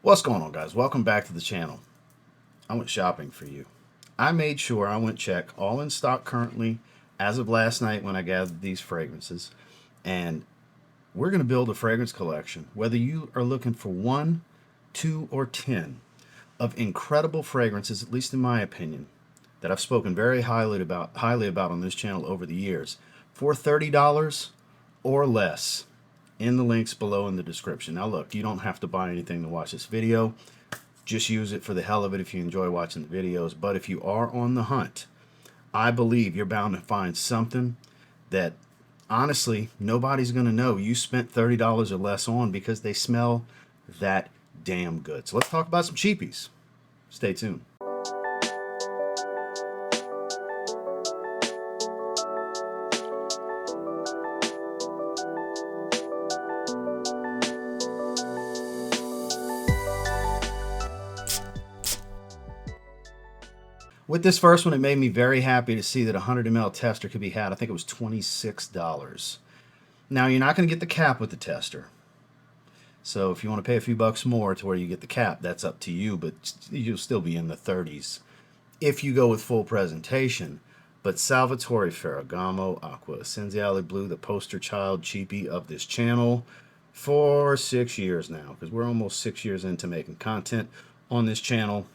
What's going on, guys? Welcome back to the channel. I went shopping for you. I made sure I went check all in stock currently as of last night when I gathered these fragrances. And we're going to build a fragrance collection, whether you are looking for 1, 2, or 10 of incredible fragrances, at least in my opinion, that I've spoken very highly about on this channel over the years, for $30 or less. In the links below in the description. Now look, you don't have to buy anything to watch this video. Just use it for the hell of it if you enjoy watching the videos. But if you are on the hunt, I believe you're bound to find something that honestly nobody's going to know you spent $30 or less on because they smell that damn good. So let's talk about some cheapies. Stay tuned. With this first one, it made me very happy to see that a 100 ml tester could be had. I think it was $26. Now, you're not going to get the cap with the tester. So if you want to pay a few bucks more to where you get the cap, that's up to you, but you'll still be in the 30s if you go with full presentation. But Salvatore Ferragamo, Acqua, Essenziale Blue, the poster child cheapie of this channel for 6 years now, because we're almost 6 years into making content on this channel.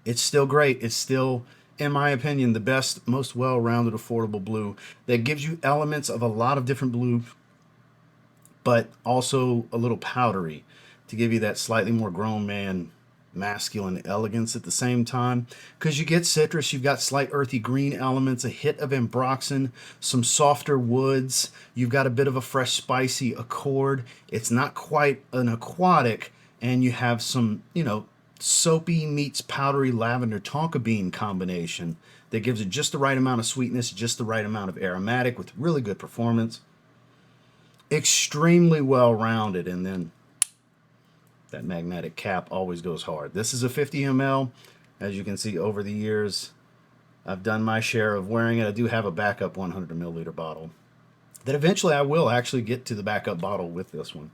It's still great. It's still, in my opinion, the best, most well-rounded, affordable blue that gives you elements of a lot of different blues, but also a little powdery to give you that slightly more grown man, masculine elegance at the same time. Because you get citrus, you've got slight earthy green elements, a hit of ambroxan, some softer woods. You've got a bit of a fresh, spicy accord. It's not quite an aquatic, and you have some, soapy meets powdery lavender tonka bean combination that gives it just the right amount of sweetness, just the right amount of aromatic with really good performance. Extremely well rounded, and then that magnetic cap always goes hard. This is a 50 ml. As you can see, over the years, I've done my share of wearing it. I do have a backup 100 milliliter bottle that eventually I will actually get to the backup bottle with this one.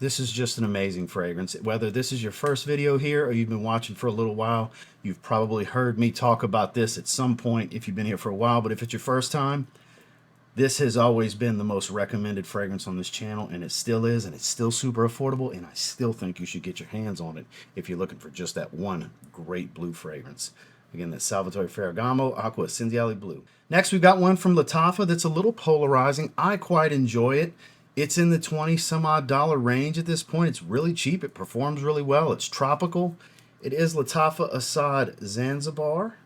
This is just an amazing fragrance. Whether this is your first video here or you've been watching for a little while, you've probably heard me talk about this at some point if you've been here for a while. But if it's your first time, this has always been the most recommended fragrance on this channel, and it still is, and it's still super affordable, and I still think you should get your hands on it if you're looking for just that one great blue fragrance. Again, that's Salvatore Ferragamo, Acqua Essenziale Blue. Next, we've got one from Lattafa that's a little polarizing. I quite enjoy it. It's in the 20 some odd dollar range at this point. It's really cheap. It performs really well. It's tropical. It is Lattafa Asad Zanzibar.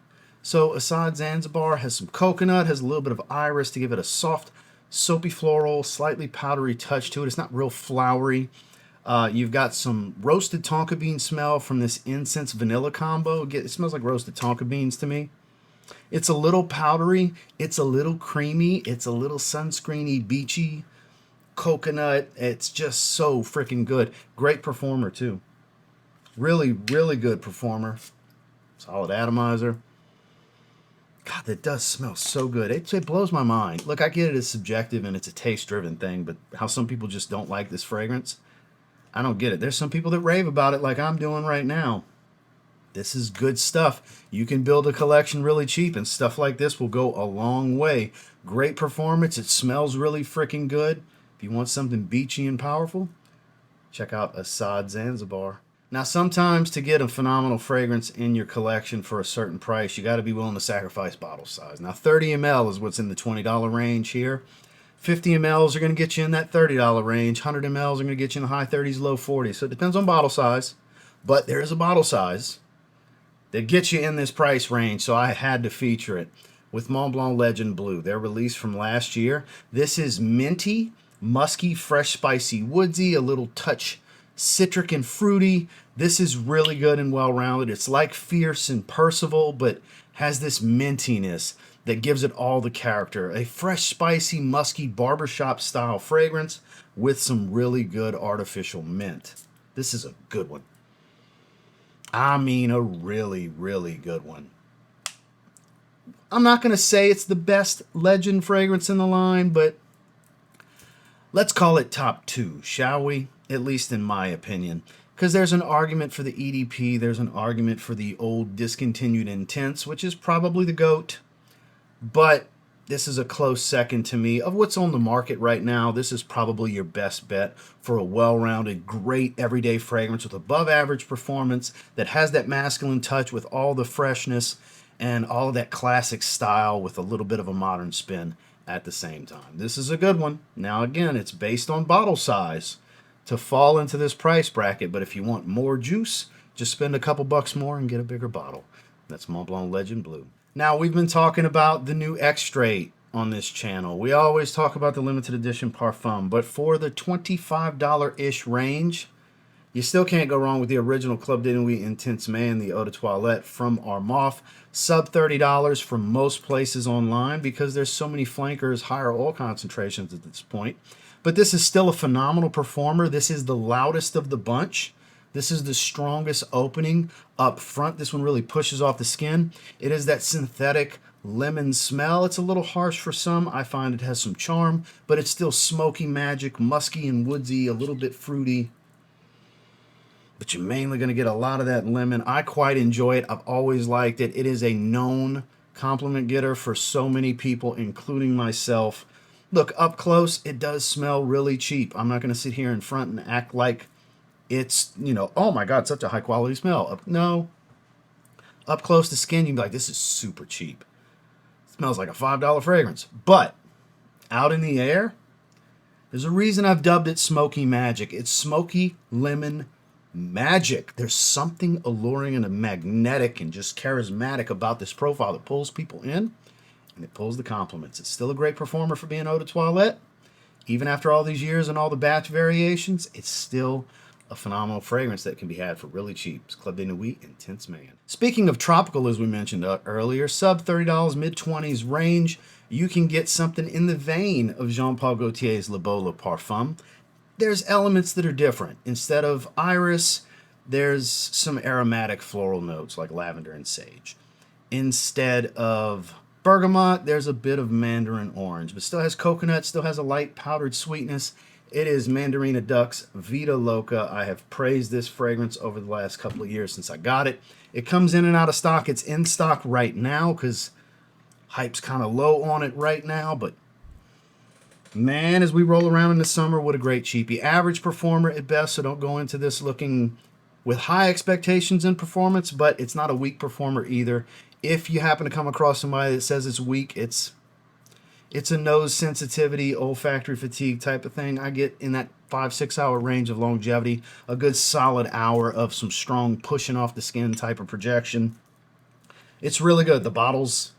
So Asad Zanzibar has some coconut, has a little bit of iris to give it a soft, soapy floral, slightly powdery touch to it. It's not real flowery. You've got some roasted tonka bean smell from this incense vanilla combo. It smells like roasted tonka beans to me. It's a little powdery. It's a little creamy. It's a little sunscreeny, beachy. Coconut. It's just so freaking good. Great performer too. Really, really good performer. Solid atomizer. God, that does smell so good. It blows my mind. Look, I get it as subjective and it's a taste-driven thing, but how some people just don't like this fragrance, I don't get it. There's some people that rave about it like I'm doing right now. This is good stuff. You can build a collection really cheap, and stuff like this will go a long way. Great performance. It smells really freaking good. If you want something beachy and powerful, check out Asad Zanzibar. Now, sometimes to get a phenomenal fragrance in your collection for a certain price, you got to be willing to sacrifice bottle size. Now, 30 ml is what's in the $20 range here. 50 mls are going to get you in that $30 range. 100 mls are going to get you in the high 30s, low 40s. So it depends on bottle size, but there is a bottle size that gets you in this price range, so I had to feature it with Montblanc Legend Blue. Their release from last year. This is minty, musky, fresh, spicy, woodsy, a little touch citric and fruity. This is really good and well-rounded. It's like Fierce and Percival, but has this mintiness that gives it all the character. A fresh, spicy, musky, barbershop-style fragrance with some really good artificial mint. This is a good one. I mean, a really, really good one. I'm not going to say it's the best Legend fragrance in the line, but let's call it top two, shall we? At least in my opinion. Because there's an argument for the EDP, there's an argument for the old discontinued Intense, which is probably the GOAT. But this is a close second to me. Of what's on the market right now, this is probably your best bet for a well-rounded, great everyday fragrance with above average performance that has that masculine touch with all the freshness and all of that classic style with a little bit of a modern spin at the same time. This is a good one. Now again, it's based on bottle size to fall into this price bracket, but if you want more juice, just spend a couple bucks more and get a bigger bottle. That's Montblanc Legend Blue. Now, we've been talking about the new X-Straight on this channel. We always talk about the limited edition parfum, but for the $25-ish range, you still can't go wrong with the original Club de Nuit Intense Man, the Eau de Toilette from Armaf. Sub $30 from most places online because there's so many flankers, higher oil concentrations at this point. But this is still a phenomenal performer. This is the loudest of the bunch. This is the strongest opening up front. This one really pushes off the skin. It is that synthetic lemon smell. It's a little harsh for some. I find it has some charm, but it's still smoky magic, musky and woodsy, a little bit fruity. But you're mainly going to get a lot of that lemon. I quite enjoy it. I've always liked it. It is a known compliment getter for so many people, including myself. Look, up close, it does smell really cheap. I'm not going to sit here in front and act like it's, you know, oh my God, such a high quality smell. No. Up close to skin, you'd be like, this is super cheap. It smells like a $5 fragrance. But out in the air, there's a reason I've dubbed it Smoky Magic. It's smoky lemon magic. There's something alluring and magnetic and just charismatic about this profile that pulls people in, and it pulls the compliments. It's still a great performer for being Eau de Toilette. Even after all these years and all the batch variations, it's still a phenomenal fragrance that can be had for really cheap. It's Club de Nuit Intense Man. Speaking of tropical, as we mentioned earlier, sub $30, mid-20s range, you can get something in the vein of Jean-Paul Gaultier's Le Beau Le Parfum. There's elements that are different. Instead of iris, there's some aromatic floral notes like lavender and sage. Instead of bergamot, there's a bit of mandarin orange, but still has coconut, still has a light powdered sweetness. It is Mandarina Duck's Vida Loca. I have praised this fragrance over the last couple of years since I got it. It comes in and out of stock. It's in stock right now because hype's kind of low on it right now, but man, as we roll around in the summer, what a great cheapie. Average performer at best, so don't go into this looking with high expectations in performance, but it's not a weak performer either. If you happen to come across somebody that says it's weak, it's a nose sensitivity, olfactory fatigue type of thing. I get in that 5-6 hour range of longevity, a good solid hour of some strong pushing off the skin type of projection. It's really good. The bottle's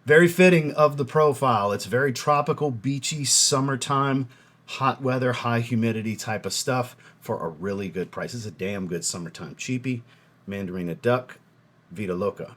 very fitting of the profile. It's very tropical, beachy, summertime, hot weather, high humidity type of stuff for a really good price. It's a damn good summertime cheapie. Mandarina Duck, Vida Loca.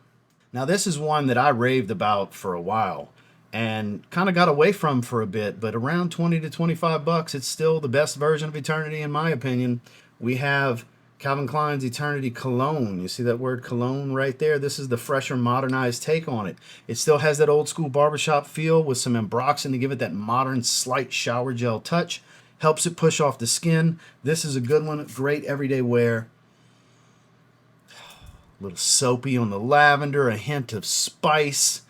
Now this is one that I raved about for a while and kind of got away from for a bit, but around 20 to 25 bucks, it's still the best version of Eternity in my opinion. We have Calvin Klein's Eternity Cologne. You see that word cologne right there? This is the fresher, modernized take on it. It still has that old school barbershop feel with some ambroxan to give it that modern, slight shower gel touch. Helps it push off the skin. This is a good one. Great everyday wear. A little soapy on the lavender, a hint of spice,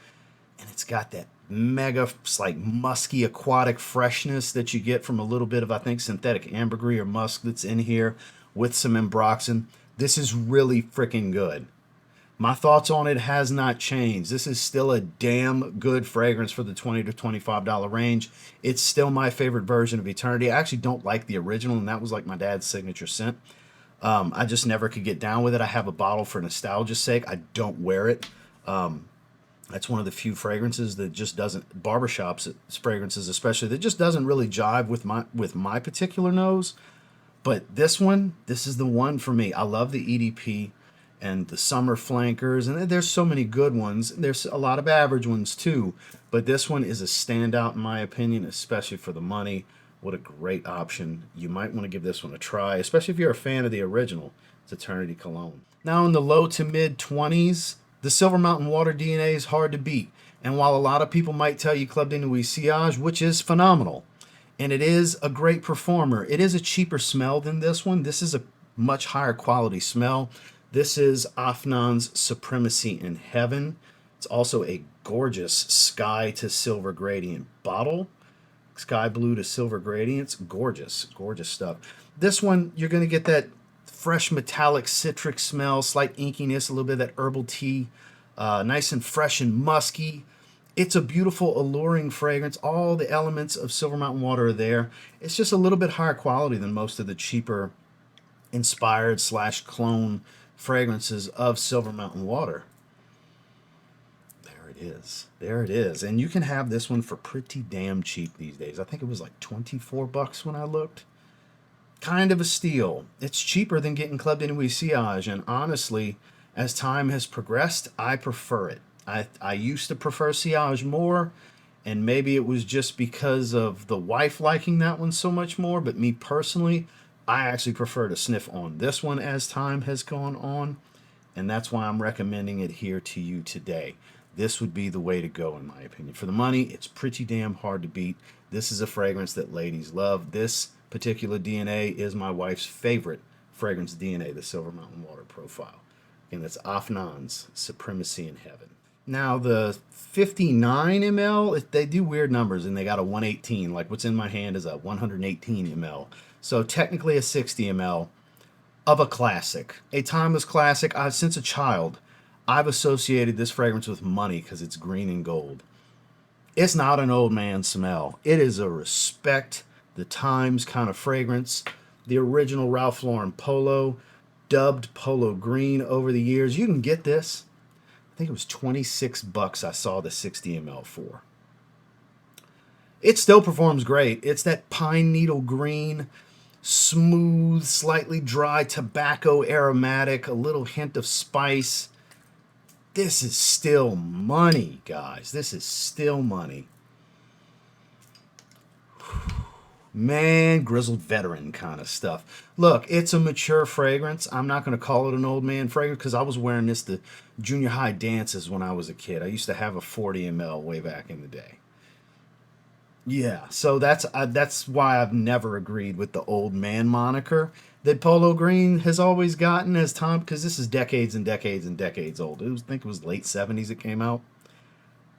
and it's got that mega, like musky, aquatic freshness that you get from a little bit of, I think, synthetic ambergris or musk that's in here with some ambroxan. This is really freaking good. My thoughts on it has not changed. This is still a damn good fragrance for the $20 to $25 range. It's still my favorite version of Eternity. I actually don't like the original, and that was like my dad's signature scent. I just never could get down with it. I have a bottle for nostalgia's sake. I don't wear it. That's one of the few fragrances that just doesn't, barbershops fragrances especially, that just doesn't really jive with my particular nose. But this one, this is the one for me. I love the EDP and the summer flankers, and there's so many good ones. There's a lot of average ones too, but this one is a standout in my opinion, especially for the money. What a great option. You might want to give this one a try, especially if you're a fan of the original. It's Eternity Cologne. Now in the low to mid 20s, the Silver Mountain Water DNA is hard to beat. And while a lot of people might tell you Club de Nuit Sillage, which is phenomenal, and it is a great performer, it is a cheaper smell than this one. This is a much higher quality smell. This is Afnan's Supremacy in Heaven. It's also a gorgeous sky to silver gradient bottle. Sky blue to silver gradients. Gorgeous, gorgeous stuff. This one, you're going to get that fresh metallic citric smell, slight inkiness, a little bit of that herbal tea, nice and fresh and musky. It's a beautiful, alluring fragrance. All the elements of Silver Mountain Water are there. It's just a little bit higher quality than most of the cheaper inspired / clone fragrances of Silver Mountain Water. There it is. There it is. And you can have this one for pretty damn cheap these days. I think it was like 24 bucks when I looked. Kind of a steal. It's cheaper than getting Club de Nuit Sillage, and honestly, as time has progressed, I prefer it. I used to prefer Sillage more, and maybe it was just because of the wife liking that one so much more, but me personally, I actually prefer to sniff on this one as time has gone on, and that's why I'm recommending it here to you today. This would be the way to go, in my opinion. For the money, it's pretty damn hard to beat. This is a fragrance that ladies love. This particular DNA is my wife's favorite fragrance DNA, the Silver Mountain Water profile. And that's Afnan's Supremacy in Heaven. Now, the 59 ml, they do weird numbers, and they got a 118. Like what's in my hand is a 118 ml. So technically a 60 ml of a classic. A timeless classic. Since a child, I've associated this fragrance with money because it's green and gold. It's not an old man smell. It is a respect the times kind of fragrance. The original Ralph Lauren Polo, dubbed Polo Green over the years. You can get this. I think it was 26 bucks I saw the 60 ml for. It still performs great. It's that pine needle green, smooth, slightly dry tobacco aromatic, a little hint of spice. This is still money, guys. This is still money. Man, grizzled veteran kind of stuff. Look, it's a mature fragrance. I'm not going to call it an old man fragrance because I was wearing this to junior high dances when I was a kid. I used to have a 40 ml way back in the day. Yeah, so that's why I've never agreed with the old man moniker that Polo Green has always gotten as time, because this is decades and decades and decades old. I think it was late 70s it came out.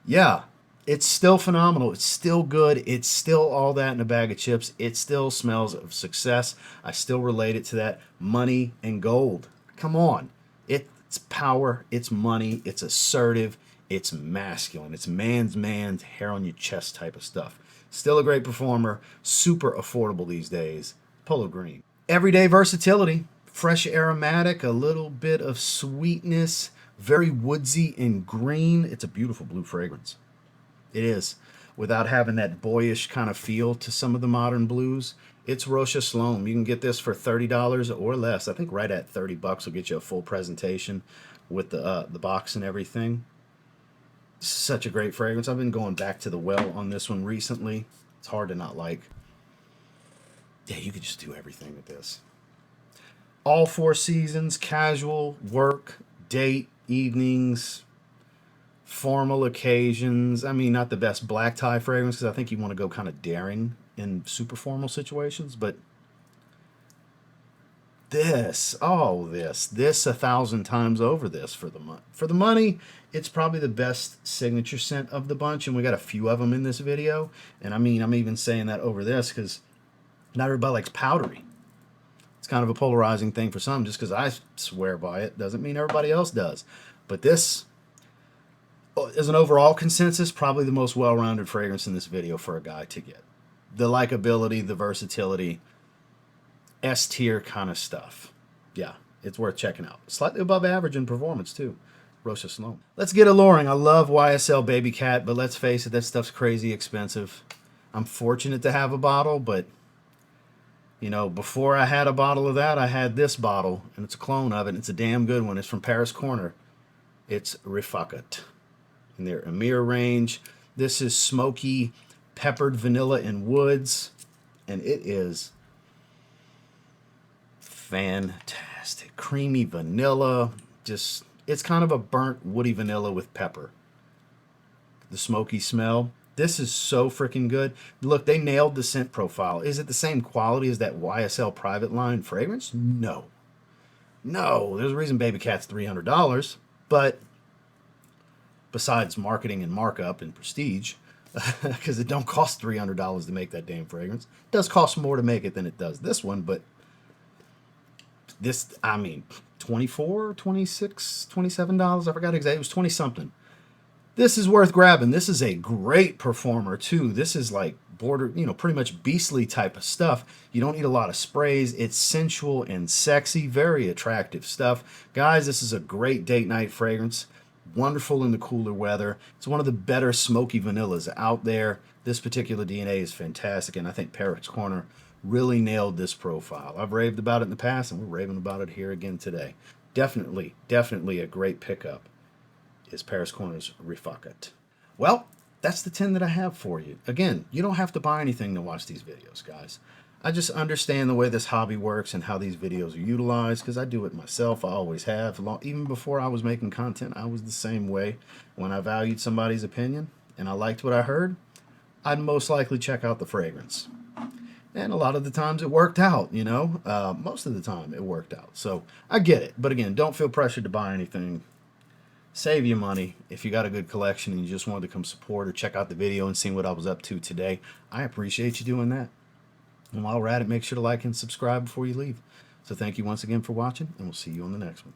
Yeah. It's still phenomenal. It's still good. It's still all that in a bag of chips. It still smells of success. I still relate it to that money and gold. Come on. It's power. It's money. It's assertive. It's masculine. It's man's hair on your chest type of stuff. Still a great performer. Super affordable these days. Polo Green. Everyday versatility. Fresh aromatic. A little bit of sweetness. Very woodsy and green. It's a beautiful blue fragrance. It is, without having that boyish kind of feel to some of the modern blues. It's Rochas L'homme. You can get this for $30 or less. I think right at 30 bucks will get you a full presentation with the box and everything. Such a great fragrance. I've been going back to the well on this one recently. It's hard to not like. Yeah, you could just do everything with this. All 4 seasons, casual, work, date, evenings, formal occasions. I mean, not the best black tie fragrance because I think you want to go kind of daring in super formal situations, but this 1,000 times over this for the money. For the money, it's probably the best signature scent of the bunch, and we got a few of them in this video. And I mean, I'm even saying that over this because not everybody likes powdery. It's kind of a polarizing thing for some. Just because I swear by it doesn't mean everybody else does. But this, as an overall consensus, probably the most well-rounded fragrance in this video for a guy to get. The likability, the versatility, S-tier kind of stuff. Yeah, it's worth checking out. Slightly above average in performance, too. Rochas L'homme. Let's get alluring. I love YSL Baby Cat, but let's face it, that stuff's crazy expensive. I'm fortunate to have a bottle, but, you know, before I had a bottle of that, I had this bottle, and it's a clone of it. It's a damn good one. It's from Paris Corner. It's Rifaaqat in their Amir range. This is smoky, peppered vanilla and woods, and it is fantastic. Creamy vanilla, just, it's kind of a burnt woody vanilla with pepper. The smoky smell. This is so freaking good. Look, they nailed the scent profile. Is it the same quality as that YSL private line fragrance? No. No, there's a reason Baby Cat's $300, but besides marketing and markup and prestige, because it don't cost $300 to make that damn fragrance. It does cost more to make it than it does this one, but this, I mean, 24, 26, $27, I forgot exactly, it was 20 something. This is worth grabbing. This is a great performer too. This is like border, you know, pretty much beastly type of stuff. You don't need a lot of sprays. It's sensual and sexy, very attractive stuff. Guys, this is a great date night fragrance. Wonderful in the cooler weather. It's one of the better smoky vanillas out there. This particular DNA is fantastic, and I think Paris Corner really nailed this profile. I've raved about it in the past, and we're raving about it here again today. Definitely, definitely a great pickup is Paris Corner's Rifaaqat. Well, that's the 10 that I have for you. Again, you don't have to buy anything to watch these videos, guys. I just understand the way this hobby works and how these videos are utilized, because I do it myself. I always have. Even before I was making content, I was the same way. When I valued somebody's opinion and I liked what I heard, I'd most likely check out the fragrance. And a lot of the times it worked out, you know. Most of the time it worked out. So I get it. But again, don't feel pressured to buy anything. Save your money. If you got a good collection and you just wanted to come support or check out the video and see what I was up to today, I appreciate you doing that. And while we're at it, make sure to like and subscribe before you leave. So thank you once again for watching, and we'll see you on the next one.